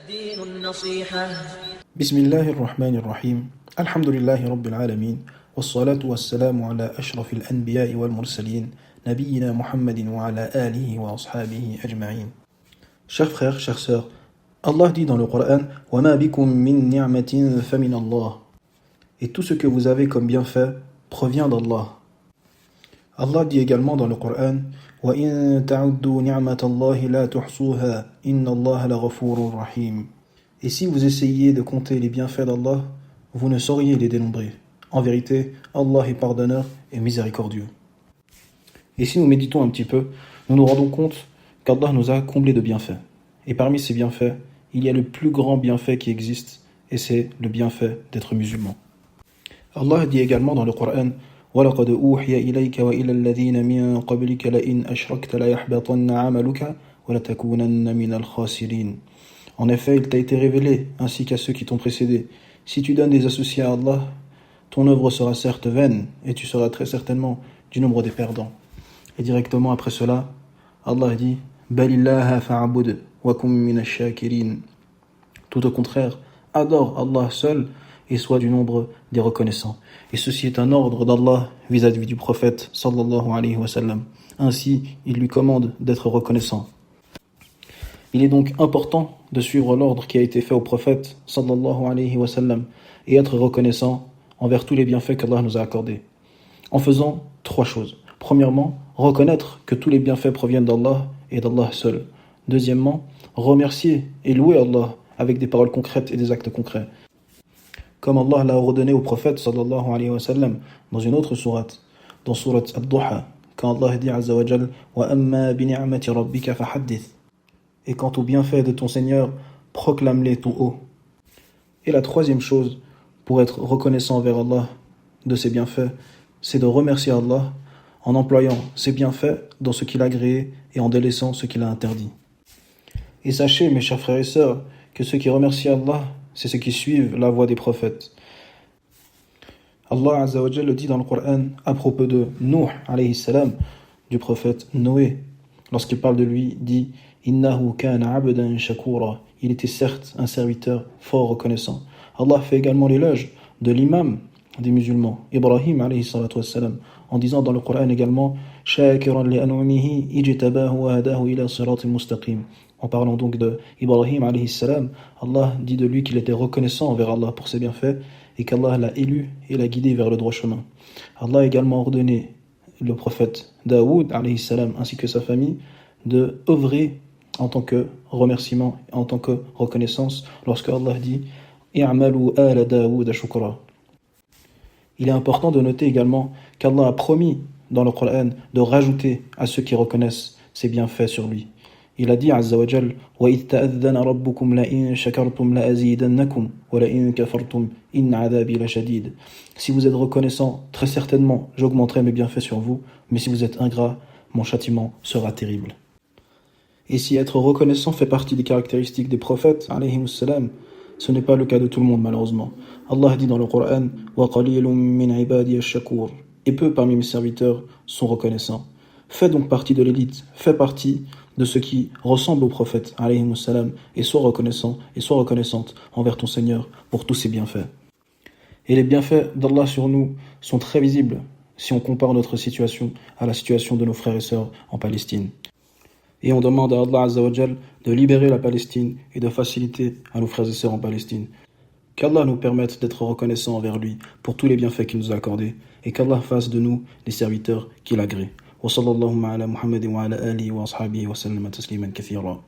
الدين النصيحة. بسم الله الرحمن الرحيم الحمد لله رب العالمين والصلاة والسلام على أشرف الأنبياء والمرسلين نبينا محمد وعلى آله وأصحابه أجمعين. Chers frères, chères sœurs, Allah dit dans le Coran وَمَا بِكُم مِّن نِعْمَةٍ فَمِنَ اللَّهِ, et tout ce que vous avez comme bienfait provient d'Allah. Allah dit également dans le Coran وَإِن تَعُدُّوا نِعْمَةَ اللَّهِ لَا تُحْصُوهَا إِنَّ اللَّهَ لَغَفُورٌ رَحِيمٌ. Et si vous essayez de compter les bienfaits d'Allah, vous ne sauriez les dénombrer. En vérité, Allah est pardonneur et miséricordieux. Et si nous méditons un petit peu, nous nous rendons compte qu'Allah nous a comblés de bienfaits. Et parmi ces bienfaits, il y a le plus grand bienfait qui existe, et c'est le bienfait d'être musulman. Allah dit également dans le Coran وَلَقَدْ أُوحِيَ إِلَيْكَ وَإِلَى الَّذِينَ مِن قَبْلِكَ لَئِنْ أَشْرَكْتَ لَيَحْبَطَنَّ عَمَلُكَ وَلَتَكُونَنَّ مِنَ الْخَاسِرِينَ. En effet, il t'a été révélé, ainsi qu'à ceux qui t'ont précédé. Si tu donnes des associés à Allah, ton œuvre sera certes vaine, et tu seras très certainement du nombre des perdants. Et directement après cela, Allah dit بَلِ اللَّهَ فَاعْبُدْ وَكُن مِّنَ الشَّاكِرِينَ. Tout au contraire, adore Allah seul et sois du nombre des reconnaissants. Et ceci est un ordre d'Allah vis-à-vis du prophète sallallahu alayhi wa sallam. Ainsi, il lui commande d'être reconnaissant. Il est donc important de suivre l'ordre qui a été fait au prophète sallallahu alayhi wa sallam et être reconnaissant envers tous les bienfaits qu'Allah nous a accordés. En faisant trois choses. Premièrement, reconnaître que tous les bienfaits proviennent d'Allah et d'Allah seul. Deuxièmement, remercier et louer Allah avec des paroles concrètes et des actes concrets. Comme Allah l'a ordonné au prophète sallallahu alayhi wa sallam dans une autre sourate, dans sourate Ad-Duha, quand Allah dit azza wa jal wa amma bi ni'mati rabbika fahaddith. Et quant aux bienfaits de ton Seigneur, proclame-les tout haut. Et la troisième chose, pour être reconnaissant envers Allah de ses bienfaits, c'est de remercier Allah en employant ses bienfaits dans ce qu'il a créé et en délaissant ce qu'il a interdit. Et sachez, mes chers frères et sœurs, que ceux qui remercient Allah, c'est ceux qui suivent la voie des prophètes. Allah Azza wa Jalla le dit dans le Coran à propos de Nuh alayhi salam, du prophète Noé. Lorsqu'il parle de lui, dit Innahu kana abdan shakura. Il était certes un serviteur fort reconnaissant. Allah fait également l'éloge de l'imam des musulmans, Ibrahim alayhi salatu wassalam, en disant dans le Coran également shakiran li an'umihi ijtabahu wa hadahu ila siratin mustaqim. En parlant donc de Ibrahim alayhi salam, Allah dit de lui qu'il était reconnaissant envers Allah pour ses bienfaits et qu'Allah l'a élu et l'a guidé vers le droit chemin. Allah a également ordonné le prophète Daoud alayhi salam ainsi que sa famille de œuvrer en tant que remerciement, en tant que reconnaissance, lorsque Allah dit i'malu ala Daoud shukra. Il est important de noter également qu'Allah a promis dans le Coran de rajouter à ceux qui reconnaissent ses bienfaits sur lui. Il a dit azza wa jal وَإِذْ تَأَذَّنَ رَبُّكُمْ لَئِن شَكَرْتُمْ لَأَزِيدَنَّكُمْ وَلَئِن كَفَرْتُمْ إِنَّ عَذَابِي لَشَدِيدٌ. Si vous êtes reconnaissant, très certainement j'augmenterai mes bienfaits sur vous, mais si vous êtes ingrat, mon châtiment sera terrible. Et si être reconnaissant fait partie des caractéristiques des prophètes alayhimus salam, ce n'est pas le cas de tout le monde malheureusement. Allah dit dans le Coran وَقَلِيلٌ مِّنْ عِبَادِيَ الشَّكُورِ. Et peu parmi mes serviteurs sont reconnaissants. Fais donc partie de l'élite, fais partie de ceux qui ressemblent au prophète alayhimus salam et sois reconnaissant et sois reconnaissante envers ton Seigneur pour tous ses bienfaits. Et les bienfaits d'Allah sur nous sont très visibles si on compare notre situation à la situation de nos frères et sœurs en Palestine. Et on demande à Allah Azza wa Jal de libérer la Palestine et de faciliter à nos frères et sœurs en Palestine. Qu'Allah nous permette d'être reconnaissants envers lui pour tous les bienfaits qu'il nous a accordés et qu'Allah fasse de nous des serviteurs qu'il agrée. وصلى اللهم على محمد وعلى آله وأصحابه وسلم تسليما كثيرا.